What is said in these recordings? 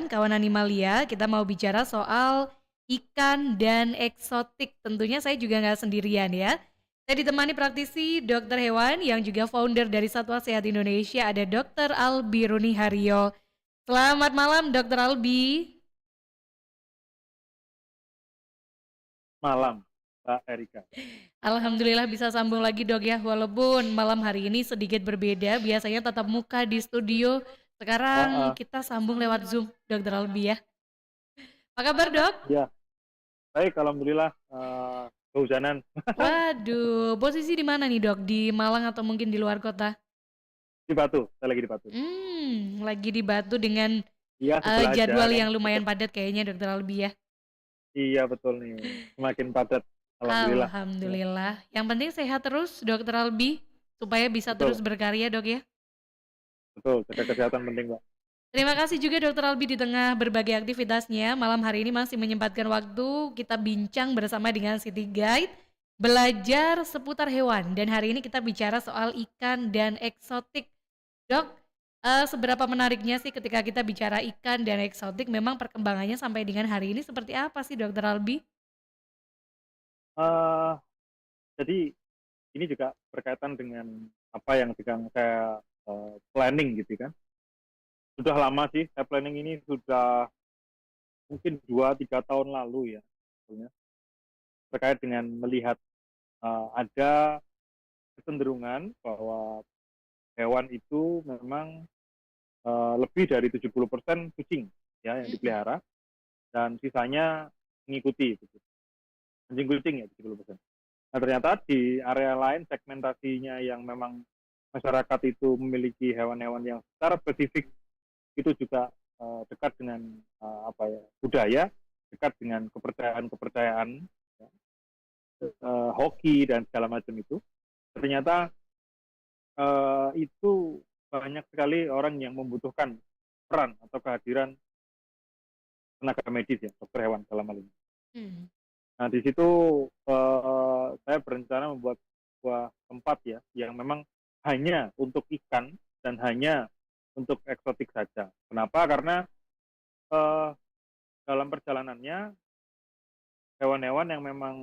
kawan animalia, kita mau bicara soal ikan dan eksotik. Tentunya saya juga nggak sendirian ya. Saya ditemani praktisi dokter hewan yang juga founder dari Satwa Sehat Indonesia, ada Dokter Albi Runi Haryo. Selamat malam Dokter Albi. Malam, Mbak Erika. Alhamdulillah bisa sambung lagi dok ya, walaupun malam hari ini sedikit berbeda, biasanya tatap muka di studio, sekarang Heeh, kita sambung lewat Zoom Dokter Albi ya. Apa kabar dok? ya, baik, alhamdulillah. Kehujanan Waduh, posisi di mana nih dok? Di Malang atau mungkin di luar kota? di Batu, saya lagi di Batu. Lagi di Batu dengan Iya, sebelah aja jadwal kan. yang lumayan Deket. padat kayaknya Dokter Albi ya. Iya, betul nih. Semakin padat, alhamdulillah. Ya, Alhamdulillah. Yang penting sehat terus Dokter Albi supaya bisa terus betul, berkarya dok ya. betul. Jaga kesehatan penting, Mbak. Terima kasih juga Dokter Albi di tengah berbagai aktivitasnya. Malam hari ini masih menyempatkan waktu kita bincang bersama dengan City Guide belajar seputar hewan dan hari ini kita bicara soal ikan dan eksotik. Dok, seberapa menariknya sih ketika kita bicara ikan dan eksotik, memang perkembangannya sampai dengan hari ini seperti apa sih Dokter Albi? Eh, jadi ini juga berkaitan dengan apa yang sedang saya planning gitu kan. Sudah lama sih, saya planning ini sudah mungkin 2-3 tahun lalu ya, sebetulnya. Terkait dengan melihat ada kecenderungan bahwa hewan itu memang lebih dari 70% kucing ya yang Mhm. dipelihara dan sisanya mengikuti gitu. Anjing kucing ya 70%. Nah, ternyata di area lain segmentasinya yang memang masyarakat itu memiliki hewan-hewan yang secara spesifik itu juga dekat dengan apa ya budaya, dekat dengan kepercayaan-kepercayaan, ya, hoki dan segala macam itu. Ternyata itu banyak sekali orang yang membutuhkan peran atau kehadiran tenaga medis ya, dokter hewan dalam hal ini. Mmm. Nah, di situ saya berencana membuat sebuah tempat ya, yang memang hanya untuk ikan dan hanya untuk eksotik saja. Kenapa? Karena eee, dalam perjalanannya hewan-hewan yang memang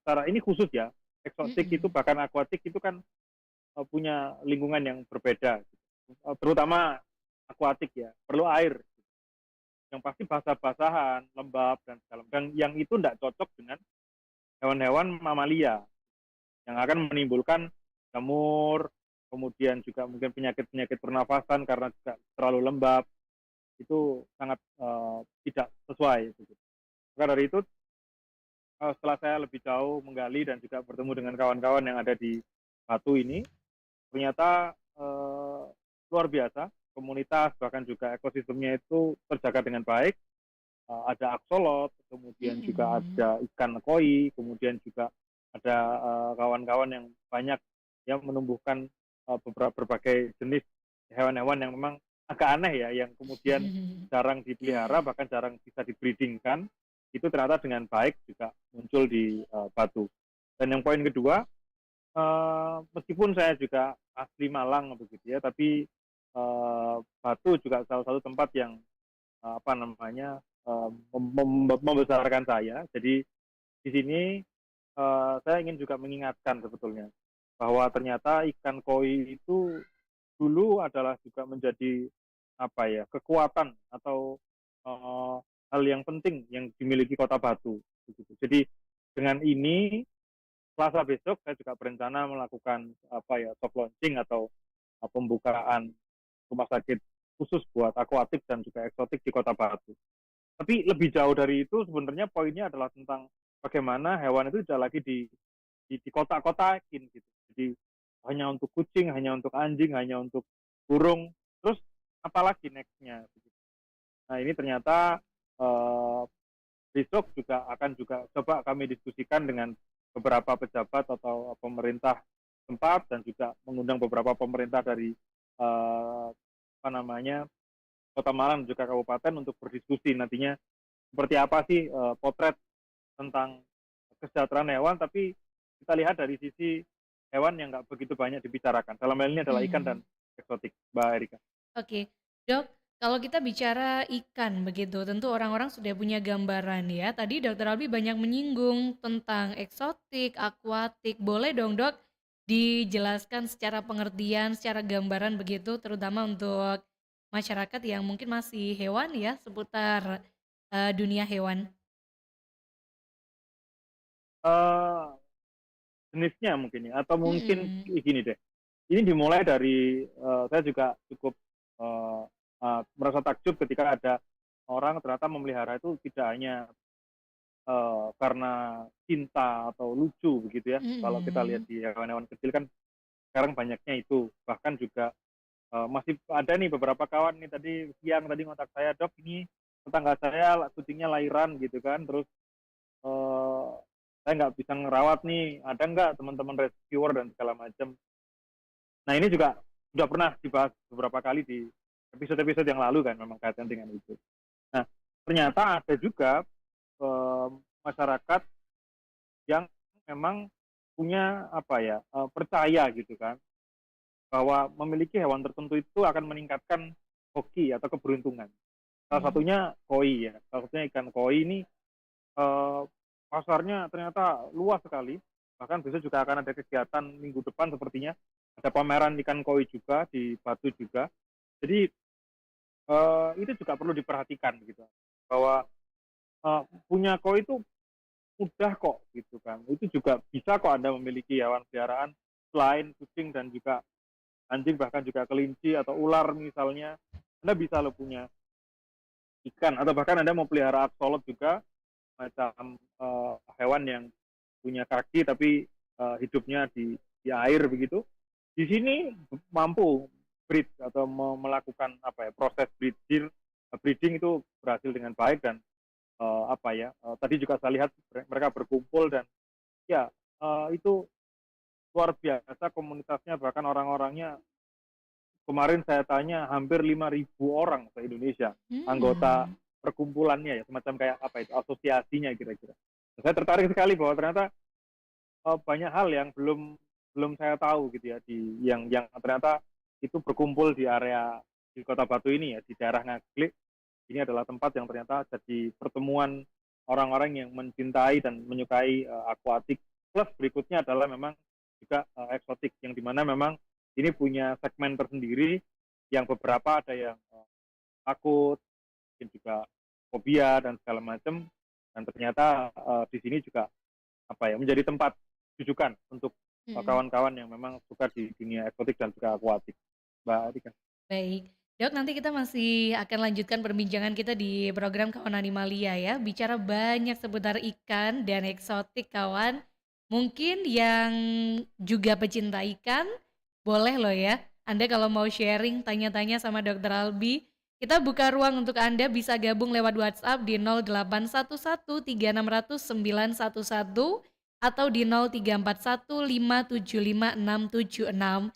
secara ini khusus ya, eksotik itu Mhm. bahkan akuatik itu kan punya lingkungan yang berbeda, terutama akuatik ya, perlu air. Yang pasti basah-basahan, lembab dan segala dan yang itu tidak cocok dengan hewan-hewan mamalia yang akan menimbulkan jamur, kemudian juga mungkin penyakit-penyakit pernafasan karena juga terlalu lembab, itu sangat tidak sesuai gitu. Maka dari itu setelah saya lebih jauh menggali dan juga bertemu dengan kawan-kawan yang ada di Batu ini, ternyata luar biasa, komunitas bahkan juga ekosistemnya itu terjaga dengan baik. Ada aksolot, kemudian juga Mhm. ada ikan koi, kemudian juga ada kawan-kawan yang banyak yang menumbuhkan beberapa berbagai jenis hewan-hewan yang memang agak aneh ya, yang kemudian jarang dipelihara bahkan jarang bisa dibreedingkan, itu ternyata dengan baik juga muncul di Batu. Dan yang poin kedua, meskipun saya juga asli Malang begitu ya, tapi Batu juga salah satu tempat yang apa namanya membesarkan saya. Jadi di sini saya ingin juga mengingatkan sebetulnya bahwa ternyata ikan koi itu dulu adalah juga menjadi apa ya kekuatan atau uh, hal yang penting yang dimiliki Kota Batu. Begitu. Jadi dengan ini Selasa besok saya juga berencana melakukan apa ya soft launching atau pembukaan rumah sakit khusus buat akuatik dan juga eksotik di Kota Batu. Tapi lebih jauh dari itu sebenarnya poinnya adalah tentang bagaimana hewan itu tidak lagi di kota-kotakin gitu. Jadi hanya untuk kucing, hanya untuk anjing, hanya untuk burung. Terus apalagi nextnya? Nah ini ternyata eh, besok juga akan juga coba kami diskusikan dengan beberapa pejabat atau pemerintah tempat dan juga mengundang beberapa pemerintah dari apa namanya Kota Malang dan juga Kabupaten untuk berdiskusi nantinya seperti apa sih potret tentang kesejahteraan hewan, tapi kita lihat dari sisi hewan yang nggak begitu banyak dibicarakan. Dalam hal ini adalah ikan dan Mhm. eksotik, Mbak Erika. Oke, Dok. Kalau kita bicara ikan begitu, tentu orang-orang sudah punya gambaran ya. Tadi Dokter Albi banyak menyinggung tentang eksotik, akuatik. Boleh dong Dok dijelaskan secara pengertian, secara gambaran begitu, terutama untuk masyarakat yang mungkin masih hewan ya, seputar dunia hewan. Eh, Jenisnya mungkin ya, atau mungkin Mm-mm. gini deh. Ini dimulai dari saya juga cukup eh, merasa takjub ketika ada orang ternyata memelihara itu tidak hanya karena cinta atau lucu begitu ya. Kalau kita lihat Mm-mm. di hewan-hewan kecil kan sekarang banyaknya itu. Bahkan juga masih ada nih beberapa kawan nih tadi siang tadi ngontak saya, Dok ini tetangga saya kucingnya lahiran gitu kan, terus eh, saya nggak bisa ngerawat nih, ada nggak teman-teman rescuer dan segala macam. Nah ini juga sudah pernah dibahas beberapa kali di episode-episode yang lalu kan, memang kaitan dengan itu. Nah ternyata ada juga eh, masyarakat yang memang punya apa ya, percaya gitu kan, bahwa memiliki hewan tertentu itu akan meningkatkan hoki atau keberuntungan. Salah Mm. satunya koi ya, salah satunya ikan koi ini eh, pasarnya ternyata luas sekali. Bahkan besok juga akan ada kegiatan minggu depan sepertinya. Ada pameran ikan koi juga di Batu juga. Jadi itu juga perlu diperhatikan gitu. Bahwa punya koi itu mudah kok gitu kan. Itu juga bisa kok Anda memiliki hewan peliharaan selain kucing dan juga anjing, bahkan juga kelinci atau ular misalnya. Anda bisa lo punya ikan atau bahkan Anda mau pelihara axolotl juga, macam hewan yang punya kaki tapi hidupnya di air begitu. Di sini mampu breed atau melakukan apa ya, proses breeding itu berhasil dengan baik dan apa ya, tadi juga saya lihat mereka berkumpul dan ya itu luar biasa komunitasnya, bahkan orang-orangnya kemarin saya tanya hampir 5.000 orang se Indonesia anggota Hmm. perkumpulannya ya, semacam kayak apa itu, asosiasinya kira-kira. Saya tertarik sekali bahwa ternyata banyak hal yang belum belum saya tahu gitu ya, di yang ternyata itu berkumpul di area di Kota Batu ini ya, di daerah Ngaglik. Ini adalah tempat yang ternyata jadi pertemuan orang-orang yang mencintai dan menyukai akuatik. Plus berikutnya adalah memang juga eksotik, yang dimana memang ini punya segmen tersendiri, yang beberapa ada yang takut, mungkin juga fobia dan segala macam. Dan ternyata di sini juga apa ya, menjadi tempat rujukan untuk Mm-mm. kawan-kawan yang memang suka di dunia eksotik dan juga akuatik. Mbak Adika. Baik, Dok, nanti kita masih akan lanjutkan perbincangan kita di program Kawan Animalia ya. Bicara banyak seputar ikan dan eksotik kawan. Mungkin yang juga pecinta ikan, boleh loh ya. Anda kalau mau sharing, tanya-tanya sama Dokter Albi, kita buka ruang untuk Anda bisa gabung lewat WhatsApp di 0811 3600 911 atau di 0341 575 676.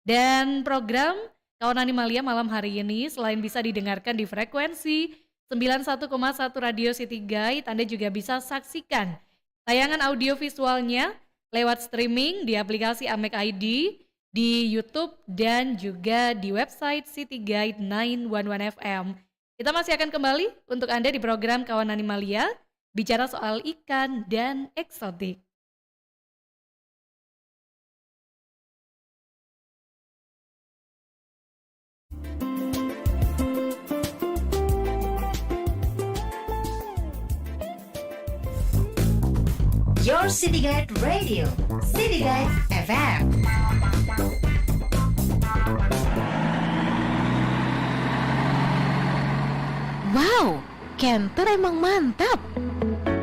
Dan program Kawan Animalia malam hari ini selain bisa didengarkan di frekuensi 91,1 Radio City Guide, Anda juga bisa saksikan tayangan audio visualnya lewat streaming di aplikasi Amek ID, di YouTube, dan juga di website City Guide 911 FM. Kita masih akan kembali untuk Anda di program Kawan Animalia, bicara soal ikan dan eksotik. Your City Guide Radio, City Guide FM. Wow, Canter emang mantap.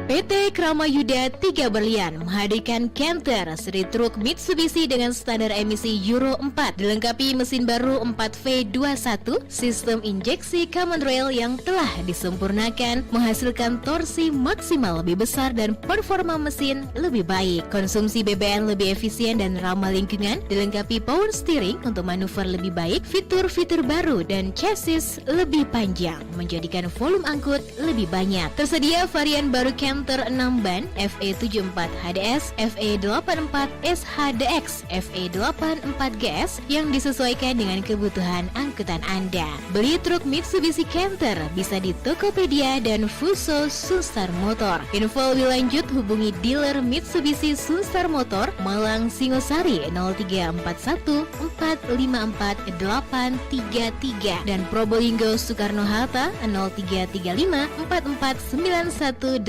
PT Kramayuda 3 Berlian menghadirkan Canter, street truk Mitsubishi dengan standar emisi Euro 4, dilengkapi mesin baru 4V21, sistem injeksi common rail yang telah disempurnakan, menghasilkan torsi maksimal lebih besar dan performa mesin lebih baik. Konsumsi BBM lebih efisien dan ramah lingkungan, dilengkapi power steering untuk manuver lebih baik, fitur-fitur baru dan chassis lebih panjang, menjadikan volume angkut lebih banyak. Tersedia varian baru Canter Canter 6 ban FE74 HDS, FE84 SHDX, FE84 GS yang disesuaikan dengan kebutuhan angkutan Anda. Beli truk Mitsubishi Canter bisa di Tokopedia dan Fuso Sunstar Motor. Info lebih lanjut hubungi dealer Mitsubishi Sunstar Motor Malang Singosari 0341 454 833 dan Probolinggo Soekarno-Hatta 0335 4491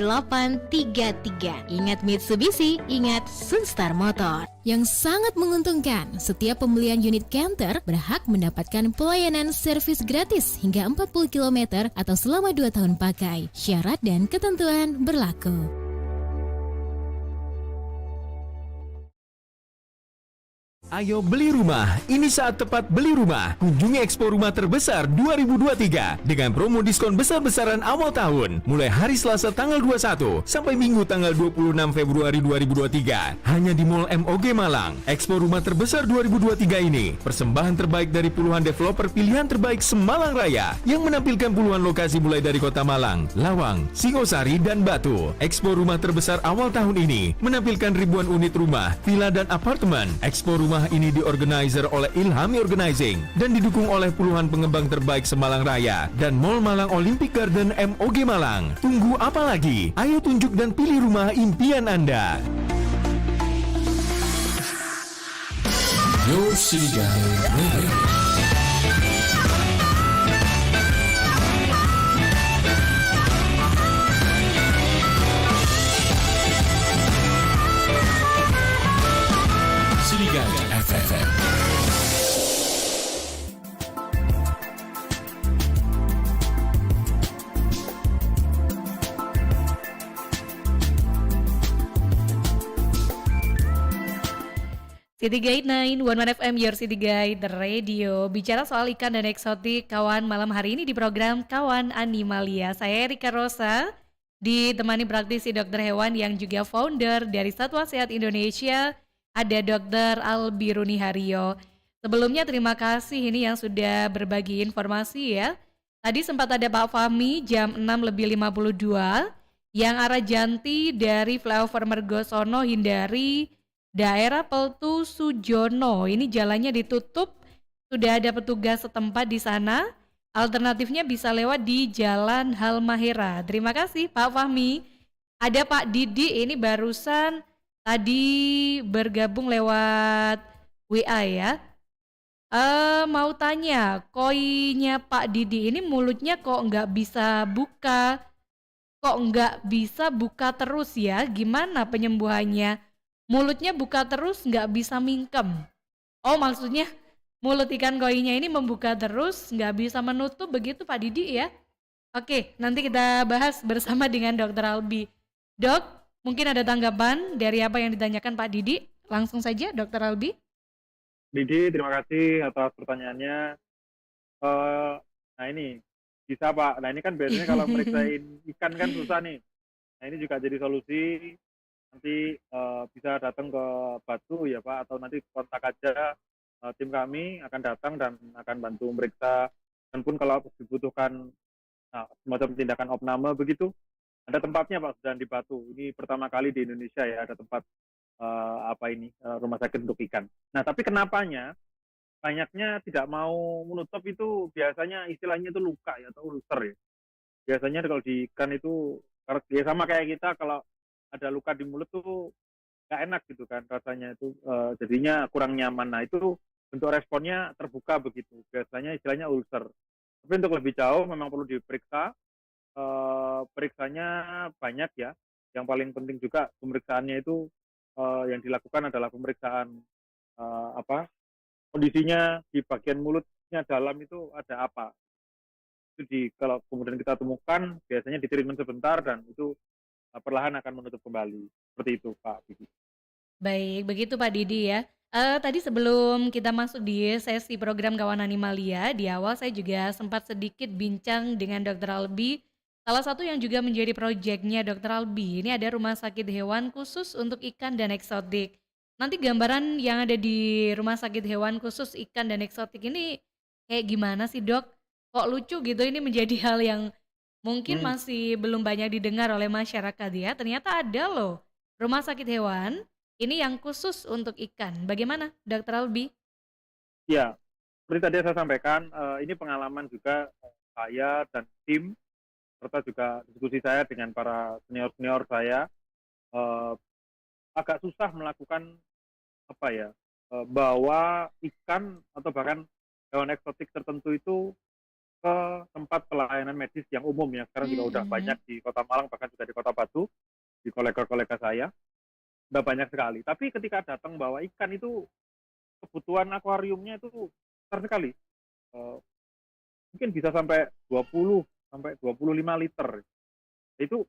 833. Ingat Mitsubishi, ingat Sunstar Motor. Yang sangat menguntungkan, setiap pembelian unit Canter berhak mendapatkan pelayanan servis gratis hingga 40 km atau selama 2 tahun pakai. Syarat dan ketentuan berlaku. Ayo beli rumah, ini saat tepat beli rumah. Kunjungi Expo Rumah Terbesar 2023 dengan promo diskon besar-besaran awal tahun. Mulai hari Selasa tanggal 21 sampai Minggu tanggal 26 Februari 2023. Hanya di Mall MOG Malang. Expo Rumah Terbesar 2023 ini persembahan terbaik dari puluhan developer pilihan terbaik Semalang Raya yang menampilkan puluhan lokasi mulai dari Kota Malang, Lawang, Singosari, dan Batu. Expo Rumah Terbesar awal tahun ini menampilkan ribuan unit rumah, villa, dan apartemen. Expo Rumah ini diorganizer oleh Ilhami Organizing dan didukung oleh puluhan pengembang terbaik Semalang Raya dan Mall Malang Olympic Garden MOG Malang. Tunggu apa lagi? Ayo tunjuk dan pilih rumah impian Anda. Your City Guide Radio. City Guide FM. City Guide 911 FM, Your City Guide Radio. Bicara soal ikan dan eksotik, kawan, malam hari ini di program Kawan Animalia. Saya Erika Rosa, ditemani praktisi dokter hewan yang juga founder dari Satwa Sehat Indonesia, ada Dr. Albi Runi Haryo. Sebelumnya terima kasih ini yang sudah berbagi informasi ya. Tadi sempat ada Pak Fahmi jam 6:52 yang arah Janti dari flyover Mergosono hindari daerah Peltu Sujono. Ini jalannya ditutup, sudah ada petugas setempat di sana. Alternatifnya bisa lewat di Jalan Halmahera. Terima kasih Pak Fahmi. Ada Pak Didi ini barusan tadi bergabung lewat WA ya. Mau tanya, koinya Pak Didi ini mulutnya kok nggak bisa buka? Kok nggak bisa buka terus ya? Gimana penyembuhannya? Mulutnya buka terus nggak bisa mingkem. Oh maksudnya mulut ikan koinya ini membuka terus nggak bisa menutup begitu Pak Didi ya? Oke, nanti kita bahas bersama dengan Dr. Albi. Dok, mungkin ada tanggapan dari apa yang ditanyakan Pak Didi? Langsung saja Dr. Albi. Didi, terima kasih atas pertanyaannya. Nah ini bisa Pak. Nah ini kan biasanya kalau meriksain ikan kan susah nih. Nah ini juga jadi solusi. Nanti bisa datang ke Batu ya Pak, atau nanti kontak aja tim kami akan datang dan akan bantu meriksa. Dan pun kalau dibutuhkan semacam tindakan opname begitu, ada tempatnya Pak, sudah di Batu. Ini pertama kali di Indonesia ya ada tempat rumah sakit untuk ikan. Nah tapi kenapanya banyaknya tidak mau menutup itu biasanya istilahnya itu luka ya atau ulcer ya. Biasanya kalau di ikan itu ya sama kayak kita kalau ada luka di mulut tuh nggak enak gitu kan rasanya itu, jadinya kurang nyaman. Nah itu bentuk responnya terbuka begitu, biasanya istilahnya ulcer. Tapi untuk lebih jauh memang perlu diperiksa, periksanya banyak ya. Yang paling penting juga pemeriksaannya itu yang dilakukan adalah pemeriksaan kondisinya di bagian mulutnya dalam itu ada apa. Itu kalau kemudian kita temukan biasanya di treatment sebentar dan itu perlahan akan menutup kembali. Seperti itu Pak Didi. Baik, begitu Pak Didi ya. Tadi sebelum kita masuk di sesi program Kawan Animalia, di awal saya juga sempat sedikit bincang dengan Dr. Albi. Salah satu yang juga menjadi proyeknya Dr. Albi, ini ada rumah sakit hewan khusus untuk ikan dan eksotik. Nanti gambaran yang ada di rumah sakit hewan khusus ikan dan eksotik ini kayak gimana sih Dok? Kok lucu gitu, ini menjadi hal yang mungkin Hmm, masih belum banyak didengar oleh masyarakat ya. Ternyata ada loh rumah sakit hewan ini yang khusus untuk ikan. Bagaimana, Dokter Albi? ya, seperti tadi saya sampaikan, ini pengalaman juga saya dan tim serta juga diskusi saya dengan para senior-senior saya, eee, agak susah melakukan apa ya, bawa ikan atau bahkan hewan eksotik tertentu itu ke tempat pelayanan medis yang umum ya. Sekarang juga udah banyak Mhm. di Kota Malang, bahkan juga di Kota Batu, di kolega-kolega saya, udah banyak sekali. Tapi ketika datang bawa ikan itu kebutuhan akuariumnya itu besar sekali, eee, mungkin bisa sampai 20 sampai 25 liter. Itu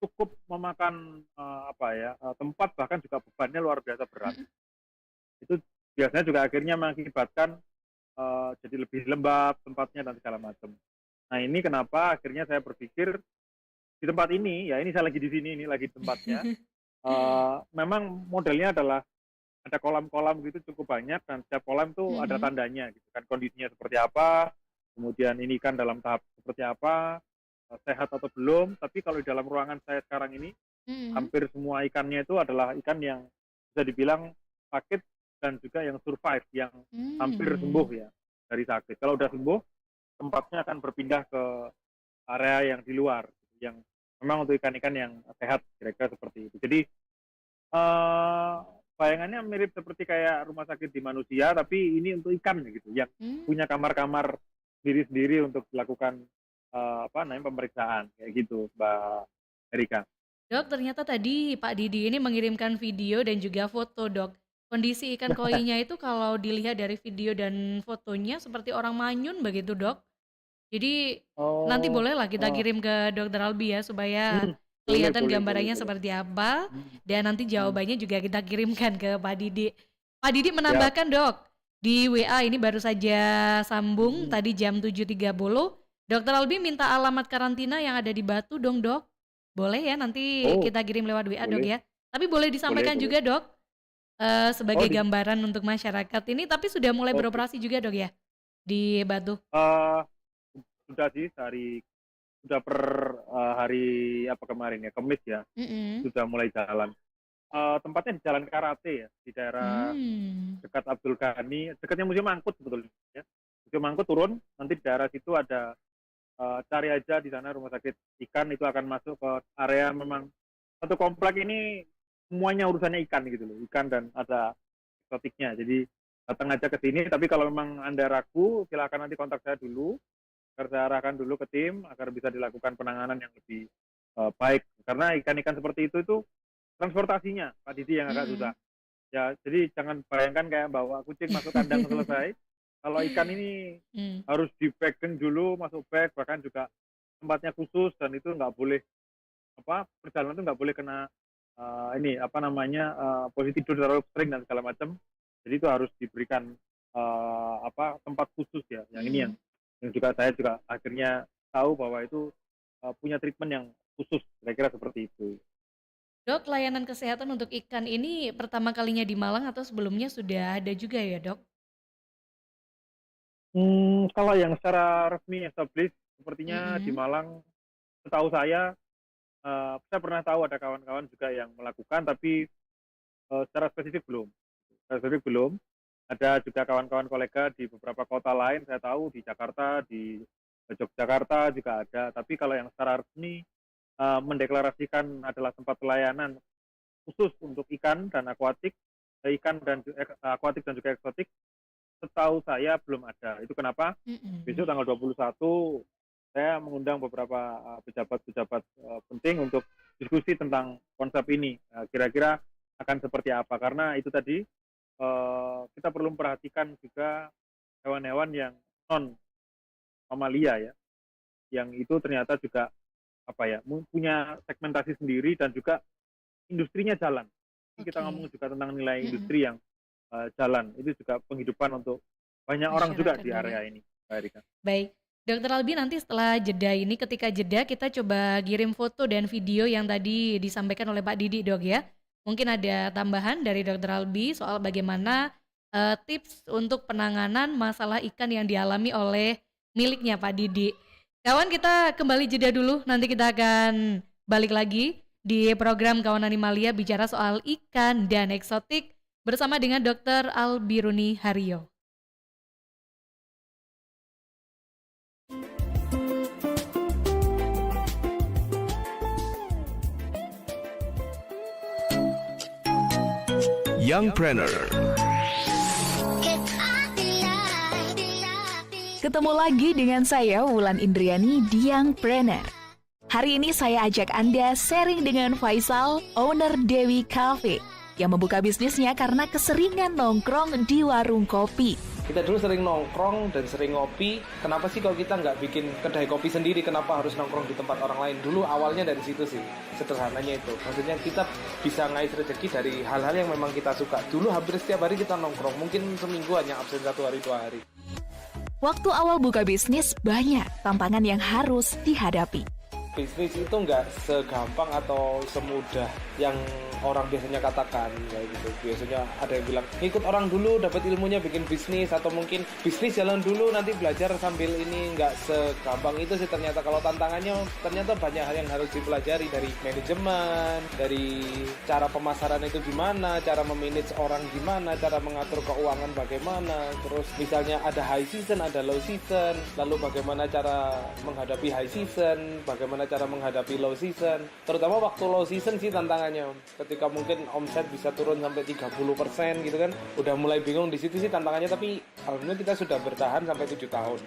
cukup memakan, apa ya, tempat bahkan juga bebannya luar biasa berat. Mhm. Itu biasanya juga akhirnya mengakibatkan, jadi lebih lembab tempatnya dan segala macam. Nah, ini kenapa akhirnya saya berpikir di tempat ini, ya ini saya lagi di sini, ini lagi tempatnya, memang modelnya adalah ada kolam-kolam gitu cukup banyak dan setiap kolam tuh ada Mhm. tandanya gitu kan, kondisinya seperti apa, kemudian ini kan dalam tahap seperti apa, sehat atau belum. Tapi kalau di dalam ruangan saya sekarang ini, Mhm. hampir semua ikannya itu adalah ikan yang bisa dibilang sakit dan juga yang survive, yang hampir sembuh Mmm. ya dari sakit. Kalau udah sembuh, tempatnya akan berpindah ke area yang di luar, yang memang untuk ikan-ikan yang sehat, kira-kira seperti itu. Jadi, eee, bayangannya mirip seperti kayak rumah sakit di manusia, tapi ini untuk ikan gitu, yang Mmm. punya kamar-kamar sendiri-sendiri untuk dilakukan, apa namanya, pemeriksaan, kayak gitu, Mbak Erika. Dok, ternyata tadi Pak Didi ini mengirimkan video dan juga foto, Dok. Kondisi ikan koinya itu kalau dilihat dari video dan fotonya seperti orang manyun begitu, Dok. Jadi nanti Oh, bolehlah kita oh, kirim ke Dokter Albi ya supaya hmm, boleh kelihatan boleh boleh gambarannya boleh. seperti apa Mhm, dan nanti mhm, jawabannya juga kita kirimkan ke Pak Didi. Pak Didi siap. menambahkan, Dok, di WA ini baru saja sambung Mhm. tadi jam 7.30. Dokter Albi minta alamat karantina yang ada di Batu dong, Dok. Boleh ya nanti Oh, kita kirim lewat WA, Dok boleh ya. Tapi boleh boleh disampaikan boleh. juga, Dok, Oh, sebagai gambaran untuk masyarakat ini tapi sudah mulai oke, beroperasi juga, Dok ya di Batu? eee, sudah sih sudah per, hari apa kemarin ya, Kamis ya, Mhm. sudah mulai jalan. Tempatnya di Jalan Karate ya, di daerah Mmm. dekat Abdul Ghani, dekatnya Museum Angkut sebetulnya ya. Museum Angkut turun, nanti di daerah situ ada, cari aja di sana rumah sakit ikan, itu akan masuk ke area memang satu komplek ini semuanya urusannya ikan gitu loh, ikan dan ada eksotiknya. Jadi datang aja ke sini, tapi kalau memang Anda ragu, silakan nanti kontak saya dulu, agar saya arahkan dulu ke tim, agar bisa dilakukan penanganan yang lebih, baik. Karena ikan-ikan seperti itu transportasinya, Pak Didi, yang agak susah. Mhm. Ya, jadi jangan bayangkan kayak bawa kucing masuk kandang selesai. Kalau ikan ini Mmm. harus di-packing dulu, masuk bag, bahkan juga tempatnya khusus dan itu nggak boleh apa, perjalanan itu nggak boleh kena, ini apa namanya, posisi tidur terlalu sering dan segala macam. Jadi itu harus diberikan, apa, tempat khusus ya, yang ini Mhm. yang juga saya juga akhirnya tahu bahwa itu, punya treatment yang khusus, kira-kira seperti itu. Dok, layanan kesehatan untuk ikan ini pertama kalinya di Malang atau sebelumnya sudah ada juga ya, Dok? Kalau yang secara resmi established sepertinya di Mhm. Malang, setahu saya pernah tahu ada kawan-kawan juga yang melakukan, tapi, secara spesifik belum. Secara spesifik belum. Ada juga kawan-kawan kolega di beberapa kota lain, saya tahu di Jakarta, di Yogyakarta juga ada. Tapi kalau yang secara resmi, mendeklarasikan adalah tempat pelayanan khusus untuk ikan dan akuatik, ikan dan akuatik dan juga eksotik, setahu saya belum ada. Itu kenapa besok Mhm. tanggal 21 saya mengundang beberapa, pejabat-pejabat, penting untuk diskusi tentang konsep ini, kira-kira akan seperti apa. Karena itu tadi, kita perlu memperhatikan juga hewan-hewan yang non mamalia ya, yang itu ternyata juga, apa ya, punya segmentasi sendiri dan juga industrinya jalan. Ini kita ngomong Oke. juga tentang nilai Mhm. industri yang, jalan, itu juga penghidupan untuk banyak orang juga Masyarakat di juga. area ini, Mbak Erika. Baik. Dokter Albi nanti setelah jeda ini ketika jeda kita coba kirim foto dan video yang tadi disampaikan oleh Pak Didi, Dok ya. Mungkin ada tambahan dari Dokter Albi soal bagaimana, tips untuk penanganan masalah ikan yang dialami oleh miliknya Pak Didi. Kawan, kita kembali jeda dulu. Nanti kita akan balik lagi di program Kawan Animalia bicara soal ikan dan eksotik bersama dengan Dr. Albiruni Haryo. Youngpreneur. Ketemu lagi dengan saya Wulan Indriani di Youngpreneur. Hari ini saya ajak Anda sharing dengan Faisal, owner Dewi Cafe, yang membuka bisnisnya karena keseringan nongkrong di warung kopi. Kita dulu sering nongkrong dan sering ngopi. Kenapa sih kalau kita nggak bikin kedai kopi sendiri? Kenapa harus nongkrong di tempat orang lain? Dulu awalnya dari situ sih, sederhananya itu. Maksudnya kita bisa ngais rezeki dari hal-hal yang memang kita suka. Dulu hampir setiap hari kita nongkrong. Mungkin seminggu hanya absen 1 hari 2 hari. Waktu awal buka bisnis, banyak tantangan yang harus dihadapi. Bisnis itu nggak segampang atau semudah yang orang biasanya katakan kayak gitu. Biasanya ada yang bilang ikut orang dulu dapat ilmunya bikin bisnis, atau mungkin bisnis jalan dulu nanti belajar sambil ini. Nggak segampang itu sih ternyata. Kalau tantangannya ternyata banyak hal yang harus dipelajari, dari manajemen, dari cara pemasaran itu gimana, cara memanage orang gimana, cara mengatur keuangan bagaimana, terus misalnya ada high season, ada low season, lalu bagaimana cara menghadapi high season, bagaimana cara menghadapi low season. Terutama waktu low season sih tantangannya. Ketika mungkin omset bisa turun sampai 30% gitu kan. Udah mulai bingung di situ sih tantangannya, tapi alhamdulillah kita sudah bertahan sampai 7 tahun.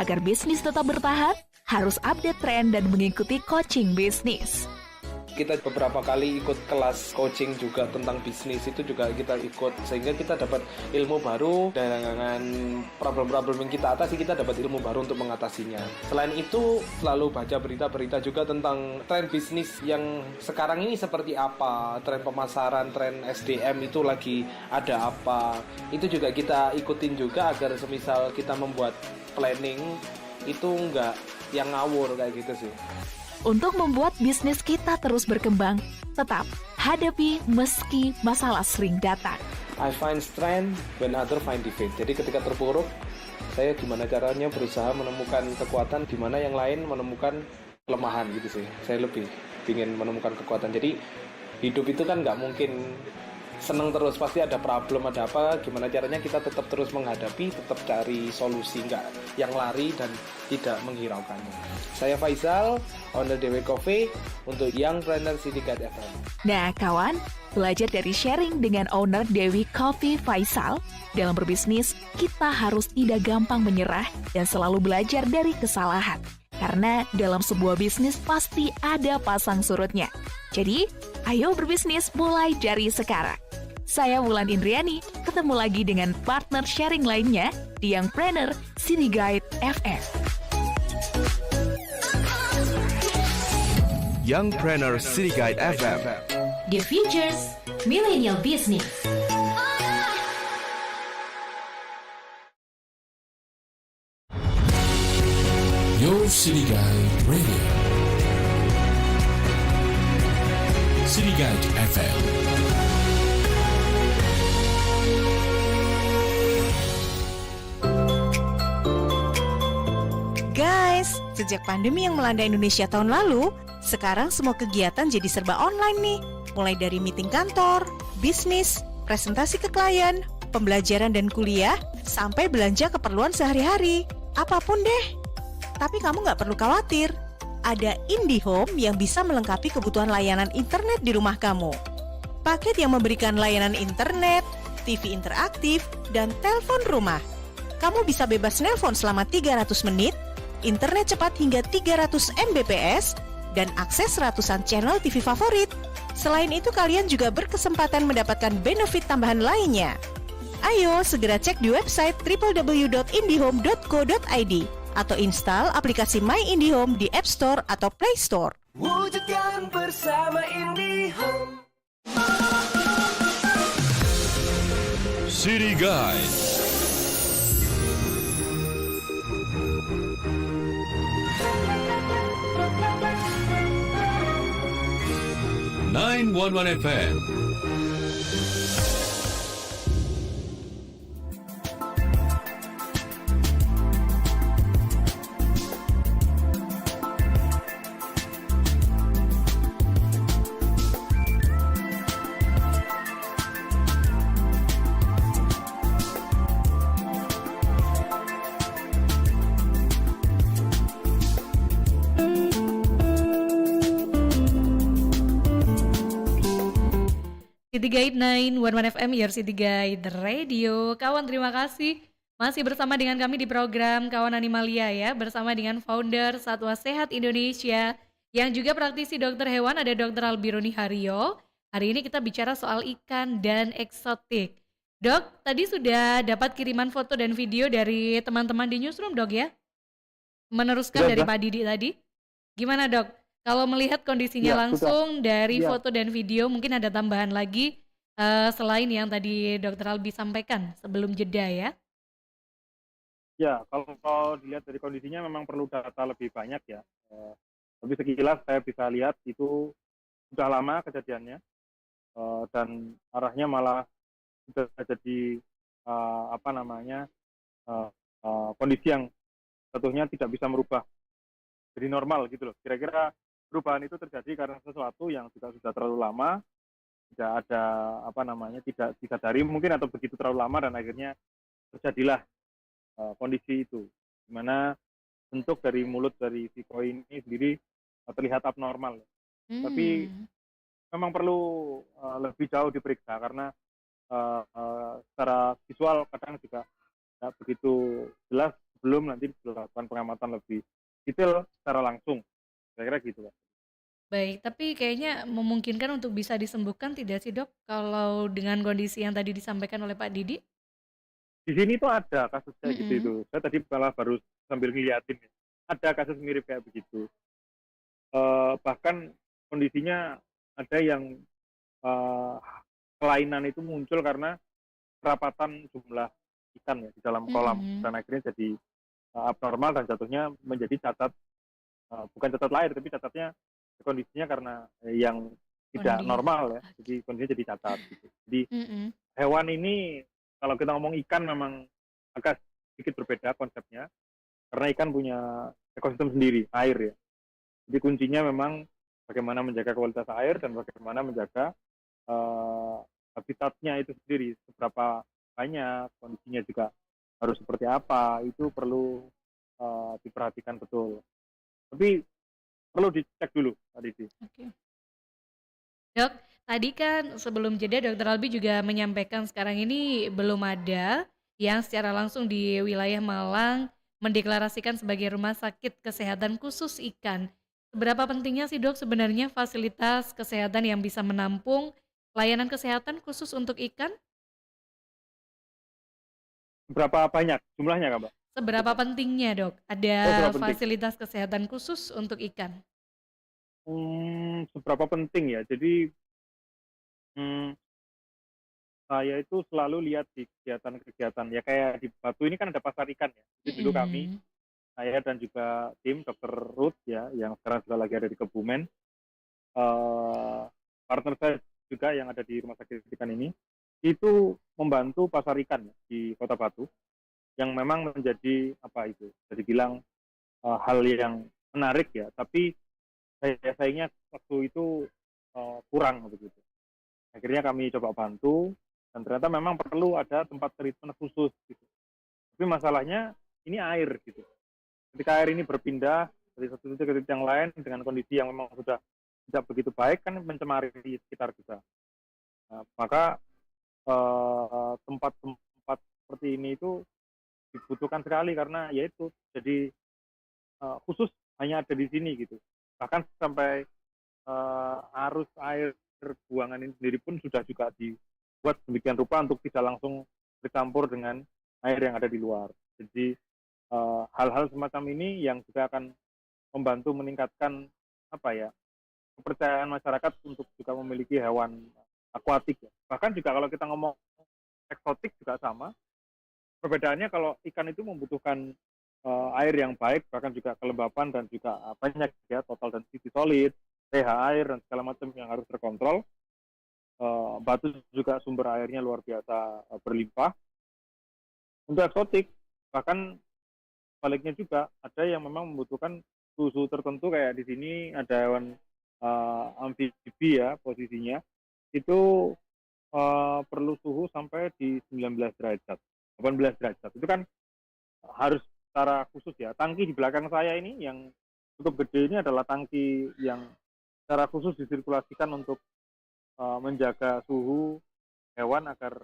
Agar bisnis tetap bertahan, harus update tren dan mengikuti coaching bisnis. Kita beberapa kali ikut kelas coaching juga tentang bisnis, itu juga kita ikut, sehingga kita dapat ilmu baru dengan problem-problem yang kita atasi. Kita dapat ilmu baru untuk mengatasinya. Selain itu selalu baca berita-berita juga tentang tren bisnis yang sekarang ini seperti apa, tren pemasaran, tren SDM itu lagi ada apa. Itu juga kita ikutin juga agar semisal kita membuat planning itu enggak yang ngawur kayak gitu sih. Untuk membuat bisnis kita terus berkembang, tetap hadapi meski masalah sering datang. I find strength when others find defeat. Jadi ketika terpuruk, saya gimana caranya berusaha menemukan kekuatan, di mana yang lain menemukan kelemahan gitu sih. Saya lebih ingin menemukan kekuatan. Jadi hidup itu kan nggak mungkin seneng terus, pasti ada problem, ada apa, gimana caranya kita tetap terus menghadapi, tetap cari solusi, nggak yang lari dan tidak menghiraukannya. Saya Faisal, owner Dewi Cafe untuk Youngpreneur City Guide FM. Nah kawan, belajar dari sharing dengan owner Dewi Cafe Faisal, dalam berbisnis kita harus tidak gampang menyerah dan selalu belajar dari kesalahan. Karena dalam sebuah bisnis pasti ada pasang surutnya. Jadi, ayo berbisnis mulai dari sekarang. Saya Wulan Indriani, ketemu lagi dengan partner sharing lainnya di Youngpreneur City Guide FM. Youngpreneur City Guide FM. The Futures Millennial Business. Your City Guide Radio. City Guide FM. Guys, sejak pandemi yang melanda Indonesia tahun lalu, sekarang semua kegiatan jadi serba online nih. Mulai dari meeting kantor, bisnis, presentasi ke klien, pembelajaran dan kuliah, sampai belanja keperluan sehari-hari. Apapun deh. Tapi kamu nggak perlu khawatir. Ada IndiHome yang bisa melengkapi kebutuhan layanan internet di rumah kamu. Paket yang memberikan layanan internet, TV interaktif, dan telepon rumah. Kamu bisa bebas nelpon selama 300 menit, internet cepat hingga 300 Mbps, dan akses ratusan channel TV favorit. Selain itu, kalian juga berkesempatan mendapatkan benefit tambahan lainnya. Ayo segera cek di website www.indihome.co.id atau install aplikasi My IndiHome di App Store atau Play Store. Wujudkan bersama IndiHome. City Guide. Nine One One FM. City Guide 911 FM, Your City Guide Radio. Kawan, terima kasih masih bersama dengan kami di program Kawan Animalia ya, bersama dengan founder Satwa Sehat Indonesia yang juga praktisi dokter hewan, ada Dr. Albironi Haryo. Hari ini kita bicara soal ikan dan eksotik. Dok, tadi sudah dapat kiriman foto dan video dari teman-teman di newsroom, Dok ya? Meneruskan dari Pak Didi tadi. Gimana, Dok? Kalau melihat kondisinya langsung dari foto dan video, mungkin ada tambahan lagi selain yang tadi Dr. Albi sampaikan sebelum jeda ya? Ya, kalau dilihat dari kondisinya memang perlu data lebih banyak ya. Tapi sekilas saya bisa lihat itu sudah lama kejadiannya, dan arahnya malah sudah jadi kondisi yang tentunya tidak bisa merubah jadi normal gitu loh. Kira-kira perubahan itu terjadi karena sesuatu yang sudah terlalu lama, tidak ada tidak disadari mungkin atau begitu terlalu lama dan akhirnya terjadilah kondisi itu, di mana bentuk dari mulut dari si koi ini sendiri terlihat abnormal. Tapi memang perlu lebih jauh diperiksa karena secara visual kadang juga tidak begitu jelas sebelum nanti dilakukan pengamatan lebih detail secara langsung. Kira-kira gitu, Pak. Baik, tapi kayaknya memungkinkan untuk bisa disembuhkan tidak sih, Dok? Kalau dengan kondisi yang tadi disampaikan oleh Pak Didi? Di sini tuh ada kasus kayak gitu Mm-mm. itu. Saya tadi malah baru sambil ngeliatin ya. Ada kasus mirip kayak begitu. Bahkan kondisinya ada yang kelainan itu muncul karena kerapatan jumlah ikan ya di dalam kolam Mm-mm. dan akhirnya jadi abnormal dan jatuhnya menjadi catat, bukan catat lahir tapi catatnya kondisinya karena yang tidak Kondisi. normal ya, jadi kondisinya jadi catat gitu. Jadi Mm-mm. hewan ini kalau kita ngomong ikan memang agak sedikit berbeda konsepnya karena ikan punya ekosistem sendiri, air ya. Jadi kuncinya memang bagaimana menjaga kualitas air dan bagaimana menjaga habitatnya itu sendiri, seberapa banyak, kondisinya juga harus seperti apa, itu perlu diperhatikan betul. Tapi perlu dicek dulu tadi sih. Oke. Dok, tadi kan sebelum jeda Dokter Albi juga menyampaikan sekarang ini belum ada yang secara langsung di wilayah Malang mendeklarasikan sebagai rumah sakit kesehatan khusus ikan. Seberapa pentingnya sih, Dok, sebenarnya fasilitas kesehatan yang bisa menampung layanan kesehatan khusus untuk ikan? Berapa banyak jumlahnya, Kak, Mbak? Seberapa pentingnya, Dok, ada Seberapa penting? fasilitas kesehatan khusus untuk ikan? Seberapa penting ya? Jadi saya itu selalu lihat di kegiatan-kegiatan ya kayak di Batu ini kan ada pasar ikan ya. Jadi dulu kami, saya dan juga tim Dr. Ruth ya, yang sekarang juga lagi ada di Kebumen, partner saya juga yang ada di rumah sakit ikan ini, itu membantu pasar ikan ya, di Kota Batu, yang memang menjadi bisa dibilang hal yang menarik ya, tapi sayangnya waktu itu kurang begitu. Akhirnya kami coba bantu dan ternyata memang perlu ada tempat treatment khusus gitu. Tapi masalahnya ini air gitu. Ketika air ini berpindah dari satu titik ke titik yang lain dengan kondisi yang memang sudah tidak begitu baik kan mencemari di sekitar kita. Maka tempat-tempat seperti ini itu dibutuhkan sekali karena yaitu jadi khusus hanya ada di sini gitu. Bahkan sampai arus air buangan ini sendiri pun sudah juga dibuat demikian rupa untuk tidak langsung bercampur dengan air yang ada di luar. Jadi hal-hal semacam ini yang juga akan membantu meningkatkan kepercayaan masyarakat untuk juga memiliki hewan akuatik ya. Bahkan juga kalau kita ngomong eksotik juga sama. Perbedaannya kalau ikan itu membutuhkan air yang baik, bahkan juga kelembapan dan juga banyak ya, total density solid, pH air dan segala macam yang harus terkontrol. Batu juga sumber airnya luar biasa berlimpah. Untuk eksotik, bahkan baliknya juga ada yang memang membutuhkan suhu tertentu kayak di sini ada hewan amfibi ya posisinya itu perlu suhu sampai di 19 derajat, 18 derajat. Itu kan harus secara khusus ya. Tangki di belakang saya ini yang cukup gede ini adalah tangki yang secara khusus disirkulasikan untuk menjaga suhu hewan agar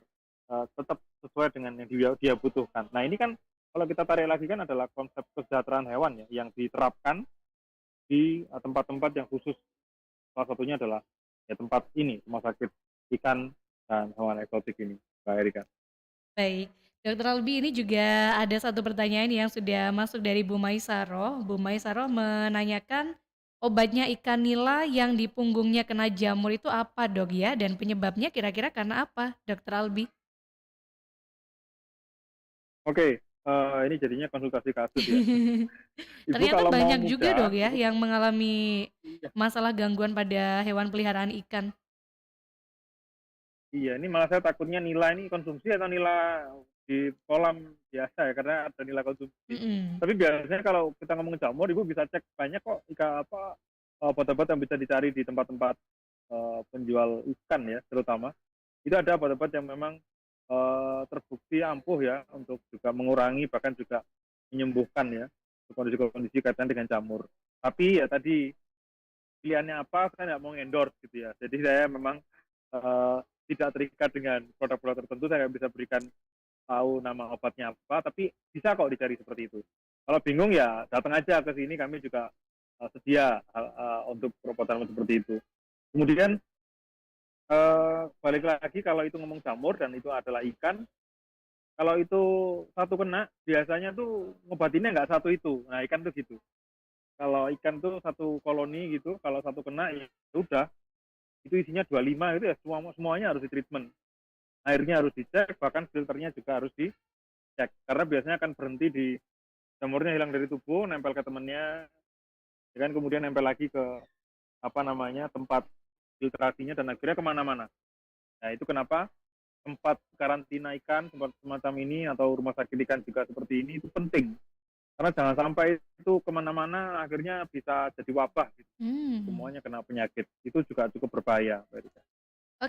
tetap sesuai dengan yang dia butuhkan. Nah, ini kan kalau kita tarik lagi kan adalah konsep kesejahteraan hewan ya yang diterapkan di tempat-tempat yang khusus. Salah satunya adalah ya tempat ini, rumah sakit ikan dan hewan eksotik ini, Mbak Erika. Baik, Dokter Albi, ini juga ada satu pertanyaan yang sudah masuk dari Bu Maisaro. Bu Maisaro menanyakan obatnya ikan nila yang di punggungnya kena jamur itu apa, Dok ya? Dan penyebabnya kira-kira karena apa, Dokter Albi? Oke, ini jadinya konsultasi kasus ya. Ibu Ternyata kalau mau banyak juga, mudah, Dok ya, Ibu yang mengalami iya, masalah gangguan pada hewan peliharaan ikan. iya, ini malah saya takutnya nila ini konsumsi atau nila di kolam biasa ya, karena ada nila konsumsi. Mhm. Tapi biasanya kalau kita ngomong jamur, Ibu bisa cek banyak kok obat-obat yang bisa dicari di tempat-tempat penjual ikan ya, terutama. Itu ada obat-obat yang memang terbukti ampuh ya untuk juga mengurangi bahkan juga menyembuhkan ya kondisi-kondisi kaitan dengan jamur. Tapi ya tadi pilihannya apa saya nggak mau endorse gitu ya. Jadi saya memang tidak terikat dengan produk-produk tertentu, saya nggak bisa berikan tahu nama obatnya apa, tapi bisa kok dicari seperti itu. Kalau bingung ya datang aja ke sini, kami juga sedia untuk perawatan seperti itu. Kemudian balik lagi kalau itu ngomong jamur dan itu adalah ikan, kalau itu satu kena biasanya tuh ngobatinnya nggak satu itu. Nah, ikan tuh gitu. Kalau ikan tuh satu koloni gitu, kalau satu kena ya udah itu isinya 25 itu ya semuanya harus ditreatment. Airnya harus dicek, bahkan filternya juga harus dicek. Karena biasanya akan berhenti di jamurnya hilang dari tubuh, nempel ke temennya, ya kan, kemudian nempel lagi ke tempat filtrasinya dan akhirnya kemana-mana. Nah, itu kenapa tempat karantina ikan, tempat semacam ini atau rumah sakit ikan juga seperti ini itu penting. Karena jangan sampai itu kemana-mana akhirnya bisa jadi wabah gitu. Semuanya kena penyakit. Itu juga cukup berbahaya, Mbak Rika.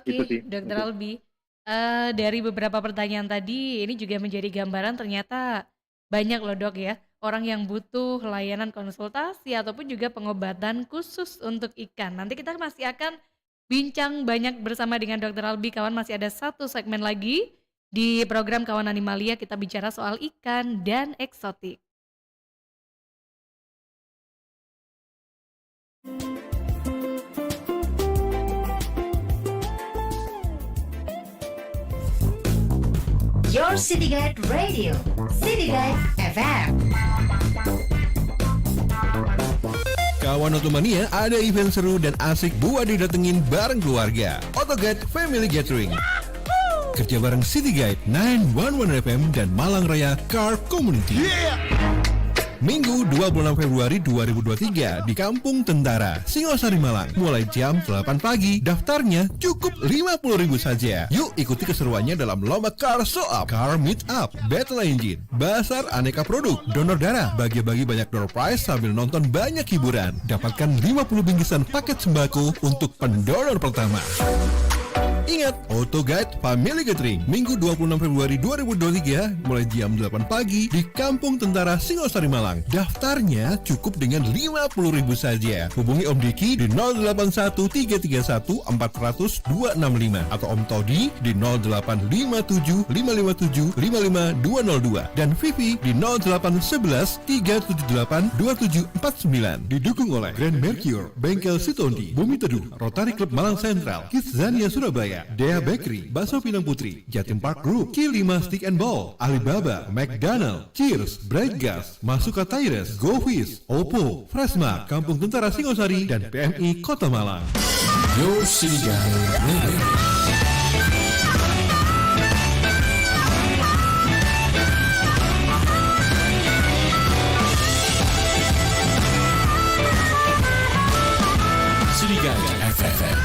Itu Oke, sih Dokter mungkin. Albi. Dari beberapa pertanyaan tadi, ini juga menjadi gambaran ternyata banyak loh, Dok ya, orang yang butuh layanan konsultasi ataupun juga pengobatan khusus untuk ikan. Nanti kita masih akan bincang banyak bersama dengan Dokter Albi. Kawan, masih ada satu segmen lagi di program Kawan Animalia, kita bicara soal ikan dan eksotik. Your City Guide Radio, City Guide FM. Kawan Otomania, ada event seru dan asik buat didatengin bareng keluarga. Otoguide Family Gathering. Kerja bareng City Guide 911 FM dan Malang Raya Car Community. Minggu 26 Februari 2023 di Kampung Tentara, Singosari Malang. Mulai jam 8 pagi, daftarnya cukup 50.000 saja. Yuk ikuti keseruannya dalam lomba car show up, car meet up, battle engine, basar aneka produk, donor darah, bagi-bagi banyak door prize sambil nonton banyak hiburan. Dapatkan 50 bingkisan paket sembako untuk pendonor pertama. Ingat, Otoguide Family Gathering Minggu 26 Februari 2023 mulai jam 8 pagi di Kampung Tentara Singosari Malang. Daftarnya cukup dengan 50.000 saja. Hubungi Om Diki di 081331400265 atau Om Todi di 085755755202 dan Vivi di 0811378279. Didukung oleh Grand Mercure, Bengkel Sitondi, Bumi Teduh, Rotary Club Malang Sentral, Kidzania Surabaya, Dea Bakery, Bakso Pinang Putri, Jatim Park Group, K5 Stick and Ball, Alibaba, McDonald, Cheers, Bright Gas, Masuka Tires, GoFish, Oppo, Fresma, Kampung Tentara Singosari, dan PMI Kota Malang. Your City Guide Radio. City Guide FM.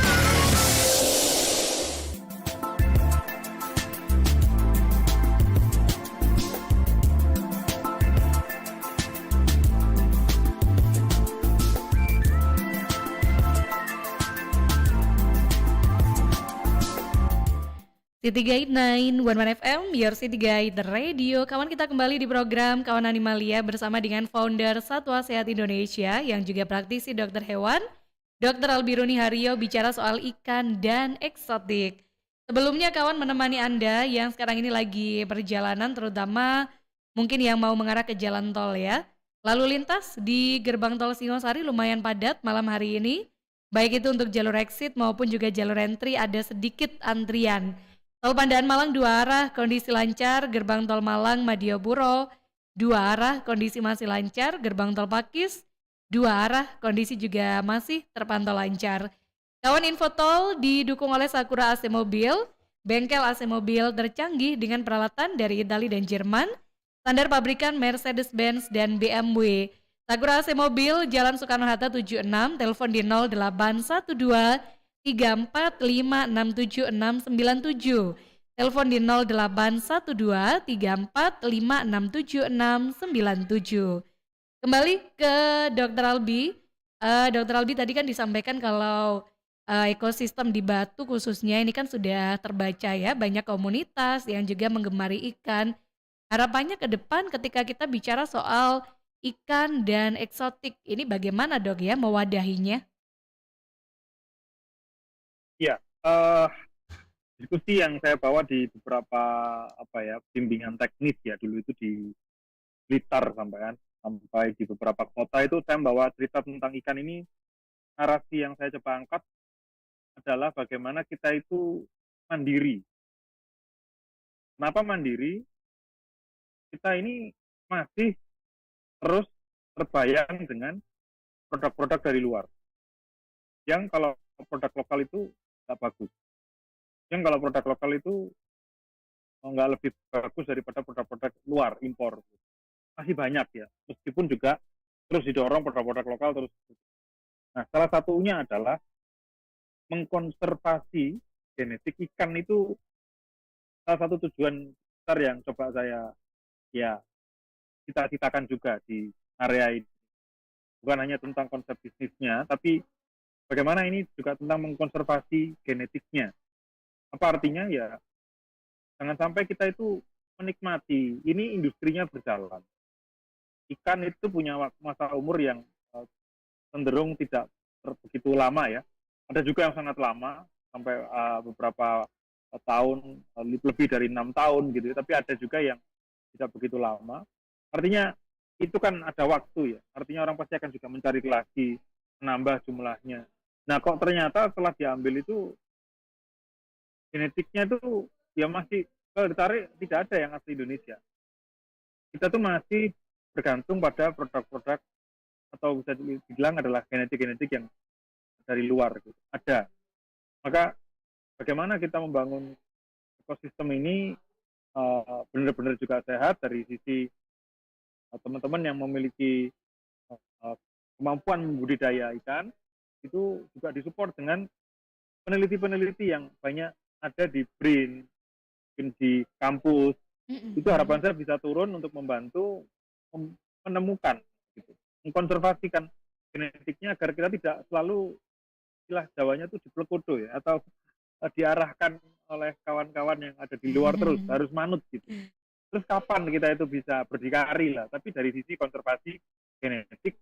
City Guide 911 FM, Your City Guide Radio. Kawan, kita kembali di program Kawan Animalia bersama dengan founder Satwa Sehat Indonesia yang juga praktisi dokter hewan, Dr. Albiruni Hario bicara soal ikan dan eksotik. Sebelumnya kawan menemani Anda yang sekarang ini lagi perjalanan terutama mungkin yang mau mengarah ke jalan tol ya. Lalu lintas di gerbang tol Singosari lumayan padat malam hari ini. Baik itu untuk jalur exit maupun juga jalur entry ada sedikit antrian. Tol Pandaan Malang dua arah kondisi lancar, gerbang tol Malang Madioburo dua arah kondisi masih lancar, gerbang tol Pakis dua arah kondisi juga masih terpantau lancar. Kawan info tol didukung oleh Sakura AC Mobil, bengkel AC Mobil tercanggih dengan peralatan dari Italia dan Jerman, standar pabrikan Mercedes-Benz dan BMW. Sakura AC Mobil, Jalan Soekarno-Hatta 76, telepon di 0812 34567697. Telepon di 0812 34567697. Kembali ke Dr. Albi. Dr. Albi tadi kan disampaikan kalau ekosistem di Batu khususnya ini kan sudah terbaca ya, banyak komunitas yang juga menggemari ikan. Harapannya ke depan ketika kita bicara soal ikan dan eksotik ini bagaimana dok ya mewadahinya? Ya, diskusi yang saya bawa di beberapa bimbingan teknis ya dulu itu di Blitar sampai di beberapa kota itu saya membawa cerita tentang ikan ini. Narasi yang saya coba angkat adalah bagaimana kita itu mandiri. Kenapa mandiri? Kita ini masih terus terbayang dengan produk-produk dari luar. Yang kalau produk lokal itu nggak bagus. Yang kalau produk lokal itu nggak lebih bagus daripada produk-produk luar, impor. Masih banyak ya, meskipun juga terus didorong produk-produk lokal terus. Nah, salah satunya adalah mengkonservasi genetik ikan itu salah satu tujuan besar yang coba saya cita-citakan juga di area ini. Bukan hanya tentang konsep bisnisnya, tapi bagaimana ini juga tentang mengkonservasi genetiknya. Apa artinya ya, jangan sampai kita itu menikmati, ini industrinya berjalan. Ikan itu punya masa umur yang cenderung tidak begitu lama ya. Ada juga yang sangat lama, sampai beberapa tahun, lebih dari 6 tahun gitu, tapi ada juga yang tidak begitu lama. Artinya itu kan ada waktu ya, artinya orang pasti akan juga mencari lagi, menambah jumlahnya. Nah kok ternyata setelah diambil itu, genetiknya itu ya masih, kalau ditarik tidak ada yang asli Indonesia. Kita tuh masih bergantung pada produk-produk atau bisa dibilang adalah genetik-genetik yang dari luar gitu. Ada. Maka bagaimana kita membangun ekosistem ini benar-benar juga sehat dari sisi teman-teman yang memiliki kemampuan membudidaya ikan, itu juga disupport dengan peneliti-peneliti yang banyak ada di BRIN, di kampus. Itu harapan saya bisa turun untuk membantu menemukan, gitu, mengkonservasikan genetiknya agar kita tidak selalu, istilah Jawanya itu diplekodo ya, atau diarahkan oleh kawan-kawan yang ada di luar terus, harus manut gitu. Terus kapan kita itu bisa berdikari lah, tapi dari sisi konservasi genetik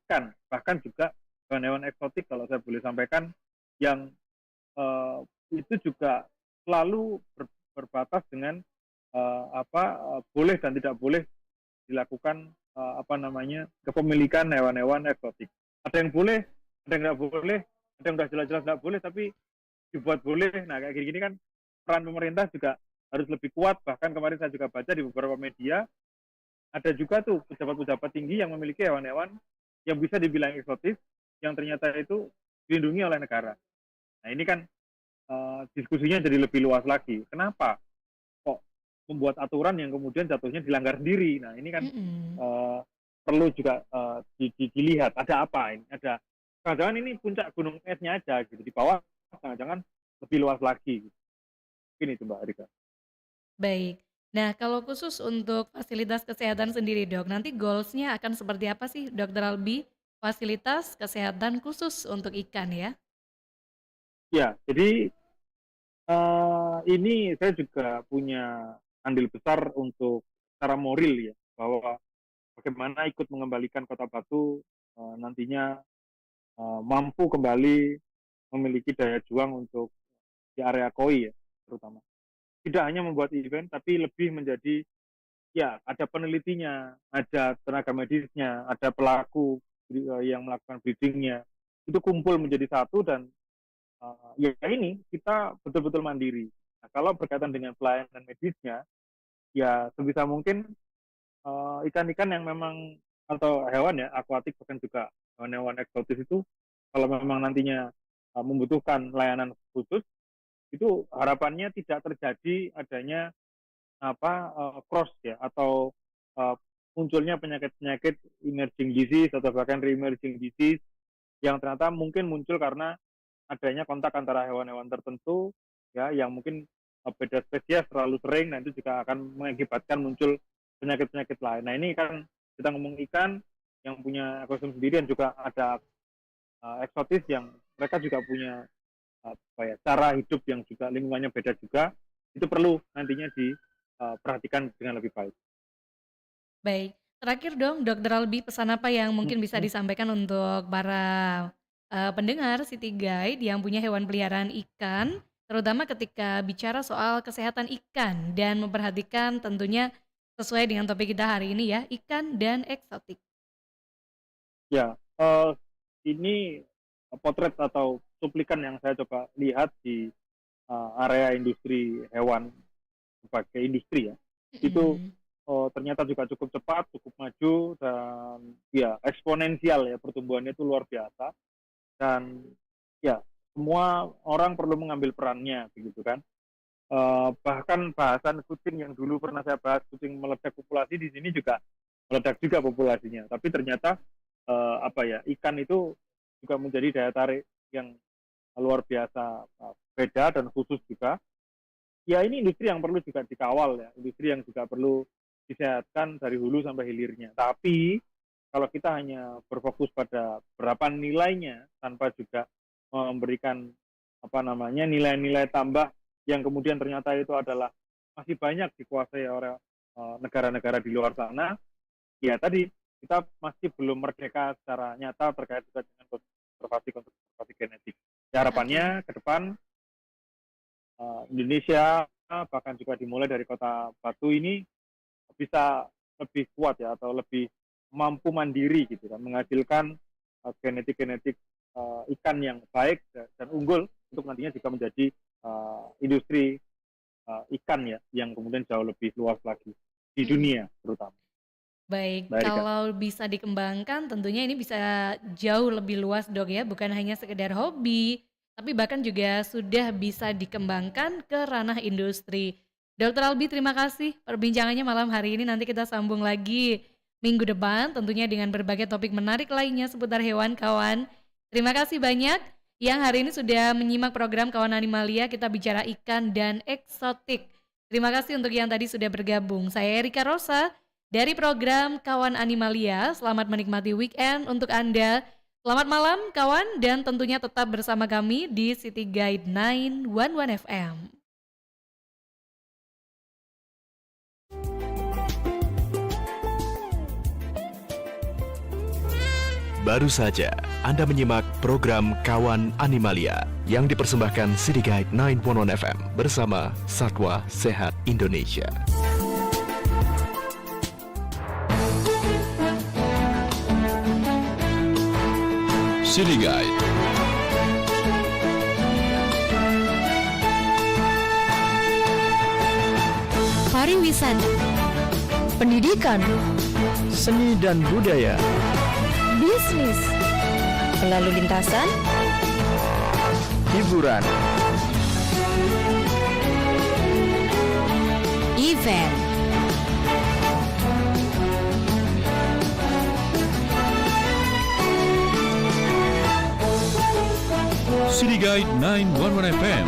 ikan, bahkan juga hewan-hewan eksotik kalau saya boleh sampaikan, yang itu juga selalu berbatas dengan boleh dan tidak boleh dilakukan kepemilikan hewan-hewan eksotik. Ada yang boleh, ada yang nggak boleh, ada yang udah jelas-jelas nggak boleh tapi dibuat boleh. Nah kayak gini kan peran pemerintah juga harus lebih kuat. Bahkan kemarin saya juga baca di beberapa media, ada juga tuh pejabat-pejabat tinggi yang memiliki hewan-hewan yang bisa dibilang eksotis, yang ternyata itu dilindungi oleh negara. Nah ini kan diskusinya jadi lebih luas lagi. Kenapa kok membuat aturan yang kemudian jatuhnya dilanggar sendiri? Nah ini kan perlu juga dilihat ada apa ini. Ada jangan-jangan ini puncak gunung esnya aja gitu, di bawah jangan-jangan lebih luas lagi. Ini tuh Mbak Arika. Baik. Nah, kalau khusus untuk fasilitas kesehatan sendiri, Dok, nanti goals-nya akan seperti apa sih, Dr. Albi? Fasilitas kesehatan khusus untuk ikan ya? Ya, jadi ini saya juga punya andil besar untuk secara moral ya, bahwa bagaimana ikut mengembalikan Kota Batu nantinya mampu kembali memiliki daya juang untuk di area koi ya terutama. Tidak hanya membuat event, tapi lebih menjadi ya ada penelitinya, ada tenaga medisnya, ada pelaku yang melakukan breedingnya, itu kumpul menjadi satu dan ya ini kita betul-betul mandiri. Nah, kalau berkaitan dengan pelayanan medisnya, ya sebisa mungkin ikan-ikan yang memang atau hewan ya akuatik bahkan juga hewan-hewan eksotis itu kalau memang nantinya membutuhkan layanan khusus, itu harapannya tidak terjadi adanya cross ya atau munculnya penyakit-penyakit emerging disease atau bahkan re-emerging disease yang ternyata mungkin muncul karena adanya kontak antara hewan-hewan tertentu ya yang mungkin beda spesies terlalu sering, nah itu juga akan mengakibatkan muncul penyakit-penyakit lain. Nah ini kan kita ngomong ikan yang punya ekosistem sendiri dan juga ada eksotis yang mereka juga punya cara hidup yang juga lingkungannya beda juga, itu perlu nantinya diperhatikan dengan lebih baik. Baik, terakhir dong Dokter Albi, pesan apa yang mungkin bisa disampaikan untuk para pendengar City Guide yang punya hewan peliharaan ikan, terutama ketika bicara soal kesehatan ikan dan memperhatikan tentunya sesuai dengan topik kita hari ini ya, ikan dan eksotik. Ya, ini potret atau cuplikan yang saya coba lihat di area industri hewan sebagai industri ya, itu ternyata juga cukup cepat, cukup maju dan ya eksponensial ya pertumbuhannya itu luar biasa dan ya semua orang perlu mengambil perannya begitu kan. Bahkan bahasan kucing yang dulu pernah saya bahas, kucing meledak populasi, di sini juga meledak juga populasinya, tapi ternyata ikan itu juga menjadi daya tarik yang luar biasa beda dan khusus juga. Ya ini industri yang perlu juga dikawal ya, industri yang juga perlu disehatkan dari hulu sampai hilirnya. Tapi kalau kita hanya berfokus pada berapa nilainya tanpa juga memberikan nilai-nilai tambah yang kemudian ternyata itu adalah masih banyak dikuasai oleh negara-negara di luar sana, ya tadi kita masih belum merdeka secara nyata terkait juga dengan konservasi genetik. Ya, harapannya ke depan Indonesia bahkan juga dimulai dari kota Batu ini bisa lebih kuat ya atau lebih mampu mandiri gitu kan, menghasilkan genetik-genetik ikan yang baik dan unggul untuk nantinya juga menjadi industri ikan ya yang kemudian jauh lebih luas lagi di dunia terutama. Baik, kalau bisa dikembangkan tentunya ini bisa jauh lebih luas Dok ya, bukan hanya sekedar hobi, tapi bahkan juga sudah bisa dikembangkan ke ranah industri. Dokter Albi, terima kasih perbincangannya malam hari ini, nanti kita sambung lagi minggu depan tentunya dengan berbagai topik menarik lainnya seputar hewan kawan. Terima kasih banyak yang hari ini sudah menyimak program Kawan Animalia, kita bicara ikan dan eksotik. Terima kasih untuk yang tadi sudah bergabung. Saya Erika Rosa dari program Kawan Animalia. Selamat menikmati weekend untuk Anda. Selamat malam kawan, dan tentunya tetap bersama kami di City Guide 911 FM. Baru saja Anda menyimak program Kawan Animalia yang dipersembahkan City Guide 911 FM bersama Satwa Sehat Indonesia. City Guide. Pariwisata, pendidikan, Seni dan budaya, bisnis, lalu lintasan, hiburan, event, City Guide 911 FM